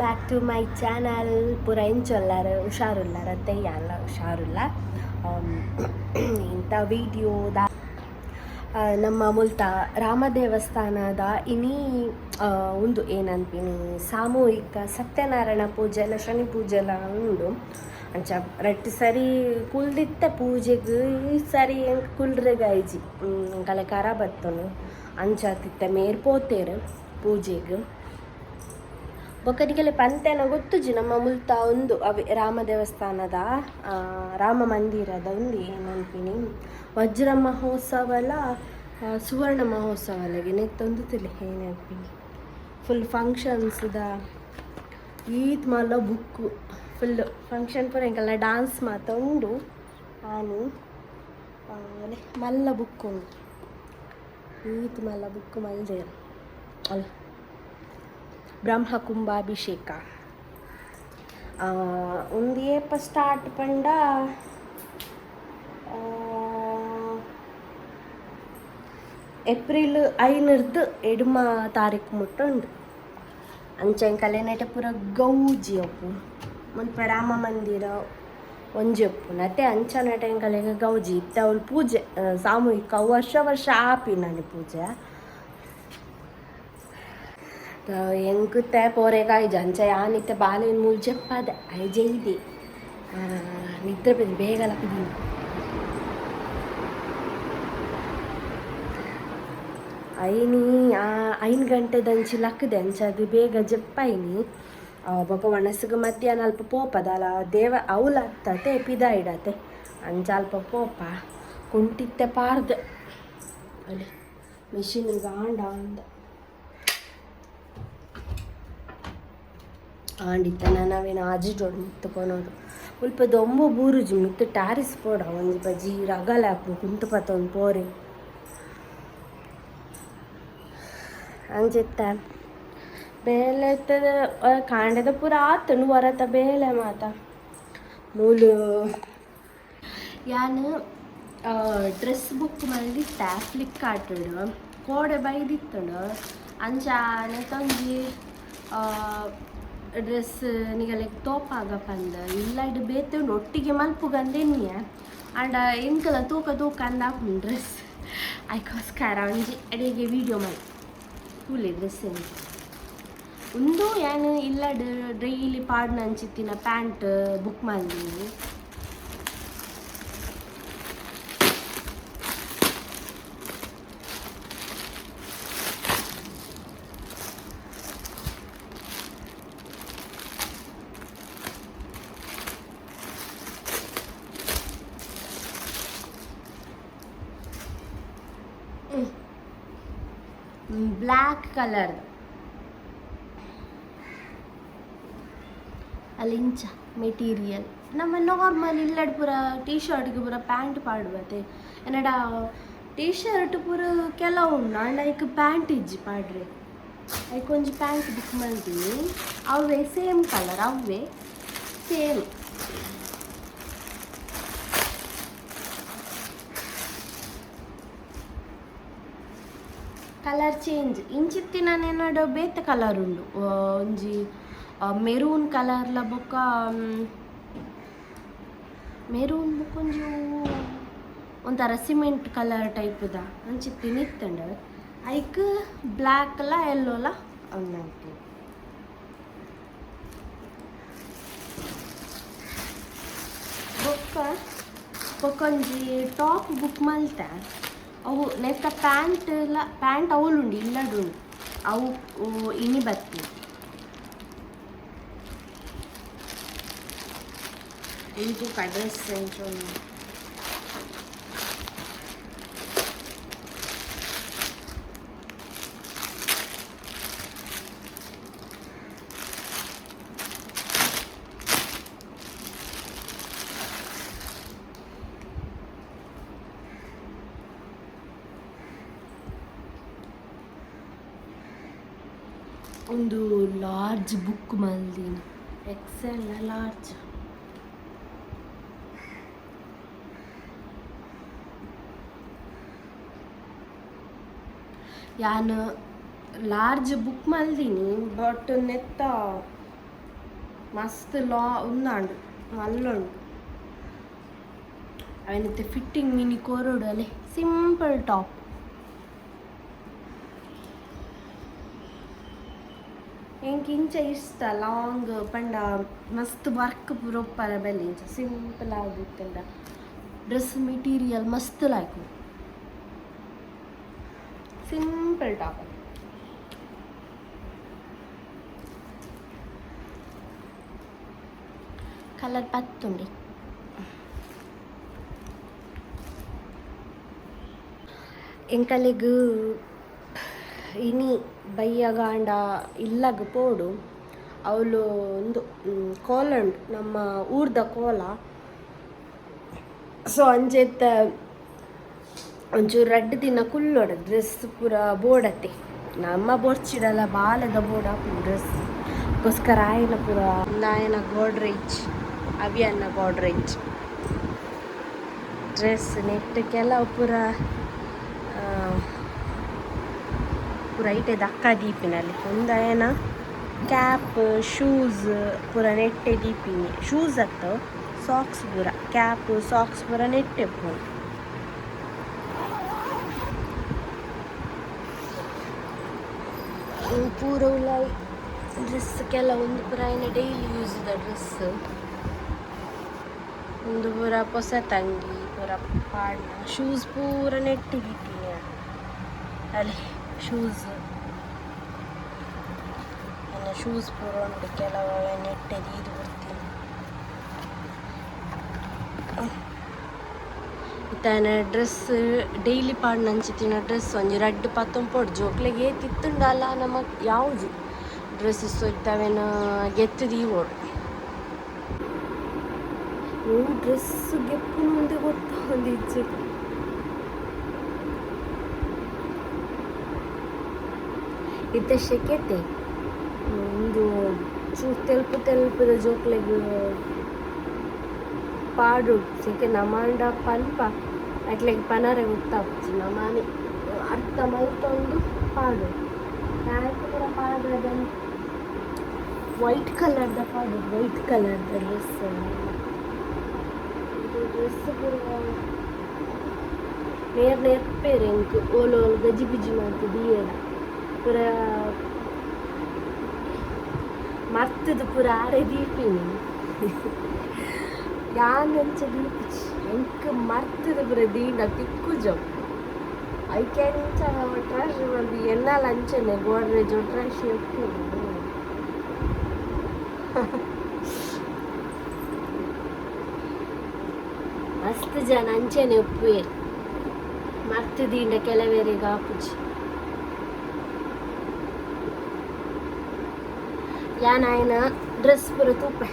Back to my channel. ಪೂರ ಎಂಚೊಲ್ಲಾರ ಹುಷಾರುಲ್ಲಾರತ್ತೆ ಯಾನ್ಲ ಹುಷಾರುಲ್ಲ. ಇಂಥ ವೀಡಿಯೋದ ನಮ್ಮ ಮುಲ್ತ ರಾಮ ದೇವಸ್ಥಾನದ ಇನಿ ಒಂದು ಏನಂತೀನಿ ಸಾಮೂಹಿಕ ಸತ್ಯನಾರಾಯಣ ಪೂಜೆ ಎಲ್ಲ ಶನಿ ಪೂಜೆ ಎಲ್ಲ ಉಂಡು ಅಂಚ ರಟ್ಟು ಸರಿ ಕುಲ್ದಿತ್ತ ಪೂಜೆಗೆ ಈ ಸರಿ ಕುಲ್ರೆಗಾಯ್ಜಿ ಕಲೆ ಕರ ಬತ್ತನು ಅಂಚಾತಿತ್ತ ಮೇರ್ ಪೋತೇರು ಪೂಜೆಗೆ ಬೊಕ್ಕಡಿಗೆಲೆ ಪಂತೆನ ಗೊತ್ತುಜಿ ನಮ್ಮ ಮುಲ್ತ ಒಂದು ಅವೇ ರಾಮ ದೇವಸ್ಥಾನದ ರಾಮ ಮಂದಿರದ ಒಂದು ಏನಂತೀನಿ ವಜ್ರ ಮಹೋತ್ಸವಲ ಸುವರ್ಣ ಮಹೋತ್ಸವಲಗೆ ನೆತ್ತೊಂದು ತಿಳಿ ಏನಂತೀನಿ ಫುಲ್ ಫಂಕ್ಷನ್ಸ್ದ ಈತ್ ಮಲ್ಲ ಬುಕ್ಕು ಫುಲ್ ಫಂಕ್ಷನ್ ಪೂರ ಎಂಕಲ್ಲ ಡ್ಯಾನ್ಸ್ ಮಾತ ಉಂಡು ಆನು ಮಲ್ಲ ಬುಕ್ ಉಂಡು ಈತ್ ಮಲ್ಲ ಬುಕ್ ಮಲ್ದೇರು ಅಲ್ಲ ಬ್ರಹ್ಮ ಕುಂಭಾಭಿಷೇಕ ಒಂದು ಏಪ ಸ್ಟಾರ್ಟ್ ಪಂಡ ಏಪ್ರಿಲ್ 5 ಎಡ್ಮ ತಾರೀಕು ಮುಟ್ಟ ಉಂಡು ಅಂಚೆಂಕಲೆ ನೆಟ ಪೂರ ಗೌಜಿ ಅಪ್ಪು ಮುಲ್ಪ ರಾಮ ಮಂದಿರ ಒಂಜಿ ಅಪ್ಪು ನತೆ ಅಂಚ ನೆಟ ಎಂಕಲೆಗೆ ಗೌಜಿ ಇತ್ತ ಅವಳು ಪೂಜೆ ಸಾಮೂಹಿಕ ವರ್ಷ ಆಪಿ ನಾನು ಪೂಜೆ ಎಂಕುತ್ತೆ ಪೋರೆಗಾಯ್ಜ ಅಂಚ ಯಾನಿತ್ತೆ ಬಾಲೆನ್ ಮುಲ್ಜಪ್ಪದ ಐಜೆ ಇದೆ ನಿದ್ರೆ ಬಿದ್ದು ಬೇಗಲ ಕುದಿ ಐನು ಗಂಟೆದಂಚಿ ಲಕ್ಕದೆ ಅಂಚದು ಬೇಗ ಜಪ್ಪೈನಿ ಬೊಕ ಒಣಸಿಗೆ ಮಧ್ಯಾಹ್ನ ಅಲ್ಪ ಪೋಪದಲ್ಲ ದೇವ ಅವಲ ಹತ್ತತೆ ಪಿದ ಇಡತೆ ಅಂಚ ಅಲ್ಪ ಪೋಪ ಕುಂಟಿತ್ತೆ ಪಾರ್ದೆ ಅಲ್ಲಿ ಮೆಷಿನ್ಗೆ ಆಂಡ ಆಂಡಿತ್ತ ನಾವೇನು ಆಜಿಡೋಡು ಮಿತ್ತುಕೊನೋಡು ಮುಲ್ಪ ದೊಂಬು ಬೂರುಜಿ ಮಿತ್ತು ಟ್ಯಾರಿಸ್ ಪೋಡ ಒಂದು ಬಜ್ಜಿ ರಗಲ ಹಾಕು ಕುಂತು ಪತ್ತೊಂದು ಪೋರೆ ಅಂಜಿತ್ತ ಬೇಲೆ ಕಾಂಡದ ಪೂರ ಆತನು ಹೊರತ ಬೇಲೆ ಮಾತ ಮೂಲು ಯಾನು ಡ್ರೆಸ್ ಬುಕ್ ಮಾಡಿತ್ತ ಫ್ಲಿಪ್ಕಾರ್ಟಡು ಕೋಡೆ ಬೈದಿತ್ತಡು ಅಂಚಾನೆ ತಂಗಿ ಡ್ರೆಸ್ ನಿಗಲೆ ತೋಪಾಗ ಪಂದ ಇಲ್ಲಡ್ ಬೇತುಂಡು ಒಟ್ಟಿಗೆ ಮಲ್ಪುಗಂದೆನ್ನಿಯ ಆಂಡ ಎಂಕಲ ತೂಕ ಅಂದ ಹಾಕೊಂಡು ಡ್ರೆಸ್ ಅದಕ್ಕೋಸ್ಕರ ಒಂಜಿ ಅಡಿಗೆ ವೀಡಿಯೋ ಮಾಡಿ ಕೂಲಿ ಡ್ರೆಸ್ ಒಂದು ಏನು ಇಲ್ಲಡ್ ಡೈಲಿ ಪಾಡ್ನ ಅಂಚಿತ್ತಿನ ಪ್ಯಾಂಟ್ ಬುಕ್ ಮಾಡಿದ್ದೀನಿ ಬ್ಲ್ಯಾಕ್ ಕಲರ್ ಅಲ್ಲಿಂಚ ಮೆಟೀರಿಯಲ್ ನಮ್ಮ ನಾರ್ಮಲ್ ಇಲ್ಲಡ್ ಪೂರ ಟೀ ಶರ್ಟ್ಗೆ ಪೂರ ಪ್ಯಾಂಟ್ ಪಾಡ್ಬತ್ತೆ ಏನಡ ಟೀ ಶರ್ಟ್ ಪೂರ ಕೆಲವು ಉಂಡು ಅಂಡ್ ಐಕ್ ಪ್ಯಾಂಟ್ ಇಜ್ಜಿ ಪಾಡ್ರೆ ಐಕ್ ಒಂಜಿ ಪ್ಯಾಂಟ್ ಬುಕ್ ಮಾಡ್ತೀನಿ ಅವೇ ಸೇಮ್ ಕಲರ್ ಅವೇ ಸೇಮ್ ಕಲರ್ ಚೇಂಜ್ ಇಂಚಿತ್ತಿನ ನೆನಡು ಬೇತ ಕಲರ್ ಉಂಡು ಒಂಜಿ ಮೆರೂನ್ ಕಲರ್ಲ ಬೊಕ್ಕ ಮೆರೂನ್ ಬುಕ್ ಒಂಜಿ ಒಂಥರ ಸಿಮೆಂಟ್ ಕಲರ್ ಟೈಪ್ದ ಅಂಚಿತ್ತಿನ ಇತ್ತಂಡು ಐಕ್ ಬ್ಲ್ಯಾಕ್ಲ ಎಲ್ಲೋಲ ಅವನಂತು ಬೊಕ್ಕೊಂಜಿ ಟಾಪ್ ಬುಕ್ ಮಲ್ತೆ ಅವು ನೆತ್ತ ಪ್ಯಾಂಟ್ ಅವಳುಂಡು ಇಲ್ಲಡುಂಡು ಅವು ಇನಿ ಬತ್ತಿ ಇಂಟು ಡ್ರೆಸ್ ಒಂದು ಲಾರ್ಜ್ ಬುಕ್ ಮಲ್ದಿನ ಎಕ್ಸೆಲ್ ಲಾರ್ಜ್ ಯಾನು ಲಾರ್ಜ್ ಬುಕ್ ಮಲ್ದಿನಿ ಬಟ್ ನೆತ್ತ ಮಸ್ತ್ ಲಾ ಉಂದಾಂಡು ಮಲ್ಲುಂಡು ಅವನತ್ತೆ ಫಿಟ್ಟಿಂಗ್ ಮಿನಿ ಕೋರೋಡು ಅಲ್ಲೇ ಸಿಂಪಲ್ ಟಾಪ್. ಎಂಕ್ ಇಂಚ ಇಷ್ಟ ಲಾಂಗ್ ಪಂಡ ಮಸ್ತ್ ವರ್ಕ್ ಪೂರ ಉಪ್ಪರ ಬೆಲೆ ಇಂಚ ಸಿಂಪಲ್ ಆಗಿತ್ತಂಡ ಡ್ರೆಸ್ ಮೆಟೀರಿಯಲ್ ಮಸ್ತ್ ಲಾಯ್ಕು ಸಿಂಪಲ್ ಟಾಪ್. ಕಲರ್ ಪತ್ತುಂಡಿ ಎಂಕಲೆಗ್ ಇನಿ ಬಯ್ಯಗಾಂಡ ಇಲ್ಲಗ ಪೋಡು ಅವಳು ಒಂದು ಕೋಲಂಡು ನಮ್ಮ ಊರ್ದ ಕೋಲ. ಸೊ ಅಂಚೆತ್ತ ಒಂಚೂರು ರಡ್ಡು ದಿನ ಕುಲ್ಲೋಡ ಡ್ರೆಸ್ ಪೂರ ಬೋಡತ್ತೆ ನಮ್ಮ ಬೋರ್ಚಿಡಲ್ಲ ಬಾಲದ ಬೋಡ ಡ್ರೆಸ್ ಗೋಸ್ಕರ ಆಯನ ಪೂರ ನಾಯನ ಗೋಡ್ರೇಜ್ ಅವಿಯನ್ನ ಗೋಡ್ರೇಜ್ ಡ್ರೆಸ್ ನೆಟ್ ಕೆಲವು ಪೂರ ಪೂರ ಐಟೆ ದಕ್ಕ ದೀಪಿನಲ್ಲಿ ಒಂದಾಯನ ಕ್ಯಾಪ್ ಶೂಸ್ ಪೂರ ನೆಟ್ಟೆ ದೀಪಿನಿ ಶೂಸ್ ಅತ್ತು ಸಾಕ್ಸ್ ಪೂರ ಕ್ಯಾಪ್ ಸಾಕ್ಸ್ ಪೂರ ನೆಟ್ಟೆ ಪೂರ ಪೂರ ಉಲಾಯ್ ಡ್ರೆಸ್ ಕೆಲವೊಂದು ಪೂರ ಏನೇ ಡೈಲಿ ಯೂಸ್ದ ಡ್ರೆಸ್ ಒಂದು ಪೂರ ಹೊಸ ತಂಗಿ ಪೂರ ಪಾಡ್ನ ಶೂಸ್ ಪೂರ ನೆಟ್ಟಿಗಿದ್ದೀನಿ ಅಲ್ಲಿ ಶೂಸ್ ನನ್ನ ಶೂಸ್ ಪೂರ ಉಂಟು ಕೆಲವು ನೆಟ್ಟೆದು ಇದು ಬರ್ತೀನಿ ಇತ್ತಾನ ಡ್ರೆಸ್ ಡೈಲಿ ಪಾಡ್ ನಂಚಿತ್ತಿನ ಡ್ರೆಸ್ ಒಂಜಿ ರಡ್ಡು ಪತ್ತೊಂಪೊಡು ಜೋಕ್ಲೆಗೆ ತಿತ್ತುಂಡಲ್ಲ ನಮಗೆ ಯಾವುದು ಡ್ರೆಸ್ಸಸ್ ಇತ್ತವೇನ ಗೆತ್ತದು ಓಡು ಡ್ರೆಸ್ ಗೆಪ್ಪು ಮುಂದೆ ಗೊತ್ತ ಒಂದು ಇಚ್ಛೆ ಇತ್ತ ಶೆಕೆತೆ ಒಂದು ಚೂರು ತೆಲ್ಪದ ಜೋಕ್ಲೆಗ್ ಪಾಡು ಸೆಕೆ ನಮಾಂಡ ಪಲ್ಪ ಅಟ್ಲೆಗ್ ಪನರೆ ಗೊತ್ತಾಗ್ತಿ ನಮಾನೆ ಅರ್ಥ ಮಲ್ತೊಂದು ಪಾಡು ಪ್ಯಾಂಟ್ ಕೂಡ ಪಾಡ್ರದ ವೈಟ್ ಕಲರ್ದ ಪಾಡು ವೈಟ್ ಕಲರ್ದ ಡ್ರೆಸ್ ಡ್ರೆಸ್ ಪೂರ ನೇರ್ಪೇರೆ ಎಂಕ್ ಓಲು ಗಜಿ ಬಿಜಿ ಮಾಡ್ತದೆ ಏನ ಪೂರ ಮರ್ತದು ಪೂರ ಆರೆ ದೀಪಿನಿ ಯಾನಂಚ ದೀಪಿಚಿ ಎಂಕ್ ಮರ್ತದು ಪೂರ ದೀಂಡ ತಿಕ್ಕುಜೋ ಐ ಕ್ಯಾನ್ ಇಂಚ ಟ್ರಾಶ್ ಮಾಡಿ ಎನ್ನಾಲ ಅಂಚನೆ ಗೋಡ್ರೇಜ್ ಟ್ರಾಶ್ ಎಪ್ಪು ಮಸ್ತ್ ಜನ ಅಂಚನೆ ಉಪ್ಪುವೆ ಮರ್ತದೀಂಡ ಕೆಲವೇರಿಗೆ ಆಪುಜಿ ಯಾನಾಯನ ಡ್ರೆಸ್ ಪೂರ ತೂಪೆ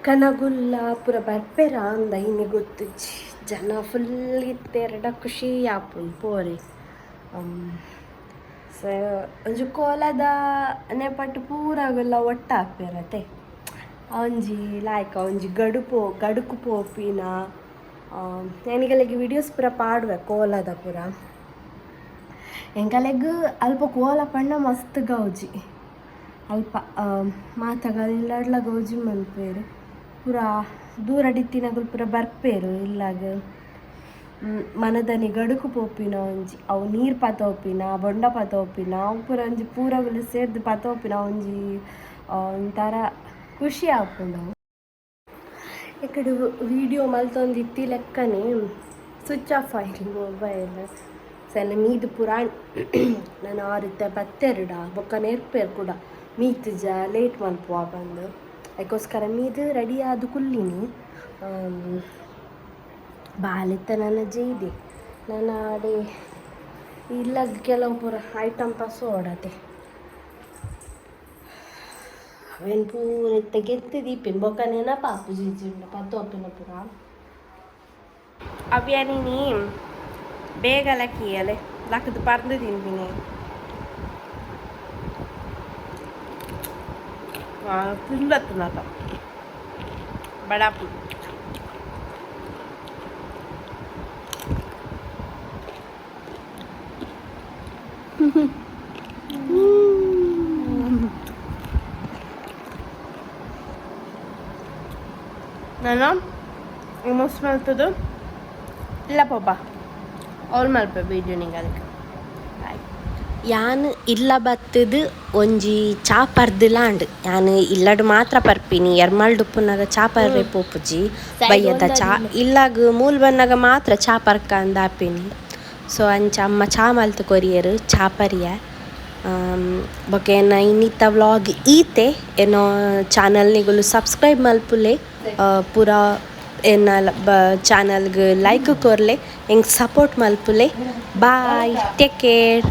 ಕನಗುಲ್ಲ ಪೂರ ಬರ್ಪೆರ ಅಂದ ಇನ್ನು ಗೊತ್ತುಜ್ಜಿ ಜನ ಫುಲ್ ಇತ್ತೆರಡ ಖುಷಿ ಆಪುಂಡು ಪೋರೆ ಸೊ ಒಂಜಿ ಕೋಲದ ನೆಪಟ್ಟು ಪೂರಾಗೆಲ್ಲ ಒಟ್ಟಾಗ್ಪೇರತೆ ಒಂಜಿ ಲಾಯ್ಕ ಒಂಜಿ ಗಡುಕು ಪೋಪಿನ ನನಗೆಲೆಗ್ ವಿಡಿಯೋಸ್ ಪೂರ ಪಾಡುವೆ ಕೋಲದ ಪೂರ ಎಂಕಲೆಗ್ ಅಲ್ಪ ಕೋಲ ಪಂಡ ಮಸ್ತ್ ಗೌಜಿ ಅಲ್ಪ ಮಾತಗಳೆಲ್ಲ ಗೌಜಿ ಮಲ್ಪೇರು ಪೂರ ದೂರ ಡಿತ್ತಿನಗಳು ಪೂರ ಬರ್ಪೇರು ಇಲ್ಲಾಗ ಮನದನಿ ಗಡುಕು ಪೋಪಿನ ಒಂಜಿ ಅವು ನೀರು ಪತೋಪಿನ ಬೊಂಡ ಪತೋಪಿನ ಅವು ಪೂರ ಒಂಜಿ ಪೂರಗಳು ಸೇರ್ದು ಪತೋಪಿನ ಒಂಜಿ ಒಂಥರ ಖುಷಿ ಆಪುಂಡು ಈ ಕಡೆ ವಿಡಿಯೋ ಮಲ್ತೊಂದು ಇತ್ತಿ ಲೆಕ್ಕನೇ ಸ್ವಿಚ್ ಆಫ್ ಆಯ್ತು ಮೊಬೈಲ್ ಸಣ್ಣ ಮೀದು ಪುರಾಣ ನಾನು ಆರಿತ್ತೆ ಬತ್ತೆರಡ ಬೊಕ್ಕ ನೇರ್ಪೇರು ಕೂಡ ಮೀತುಜ ಲೇಟ್ ಮಲ್ಪುವ ಬಂದು ಅದಕ್ಕೋಸ್ಕರ ಮೀದು ರೆಡಿ ಆದ ಕುಲ್ಲಿನಿ ಬಾಲಿತ್ತ ನನ್ನ ಜೈದೆ ನಾನು ಆಡೆ ಇಲ್ಲ ಕೆಲವು ಪೂರ ಐಟಮ್ ಪಸು ಓಡತೆ ಅವೇನು ಪೂರ ತೆಗೆತ್ತು ದೀಪಿ ಬೊಕ್ಕ ನೆನಪಾಪು ಜೀಜಿಂಡು ಪತ್ತೋಪಿನ ಪೂರ ಅವ್ಯಾನಿ ಬೇಗ ಲಕ್ಕಿಯಲೆ ಲಕ್ಕದು ಪರ್ದು ತಿಂತೀನಿ ತಿನ್ಬತ್ತು ನಾತ ಬಡಾಪು ನಾನು ಮೋಸ್ಟ್ ಮಲ್ಪದು ಇಲ್ಲ ಪಾಪ ಅವ್ರು ಮಲ್ಪ ವೀಡಿಯೋ ನಿಂಗೆ ಅದಕ್ಕೆ ಯಾನ್ ಇಲ್ಲ ಬತ್ತದು ಒಂಜಿ ಚಾ ಪರ್ದಿಲಾಂಡ್ ಯಾನ್ ಇಲ್ಲಡ್ ಮಾತ್ರ ಪರ್ಪಿನಿ ಎರ್ಮಲ್ಡ್ ಉಪ್ಪುನಾಗ ಚಾ ಪರ್ರೆ ಪೋಪುಜಿ ಬಯ್ಯದ ಚಾ ಇಲ್ಲಾಗ ಮೂಲ್ ಬನ್ನಾಗ ಮಾತ್ರ ಚಾ ಪರ್ಕ ಅಂದಾಪಿನಿ ಸೊ ಅಂಚ ಅಮ್ಮ ಚಾ ಮಲ್ತು ಕೊರಿಯರು ಚಾ ಪರಿಯ ಬೊಕೆ ಏನ ಇನ್ನಿತ್ತ ವ್ಲಾಗ್ ಈತೆ ಏನೋ ಚಾನಲ್ನಿಗಳು ಸಬ್ಸ್ಕ್ರೈಬ್ ಮಲ್ಪುಲೆ ಪೂರ ಏನ ಚಾನಲ್ಗೆ ಲೈಕ್ ಕೊರ್ಲೆ ಹೆಂಗೆ ಸಪೋರ್ಟ್ ಮಲ್ಪುಲೆ ಬಾಯ್ ಟೇಕ್ ಕೇರ್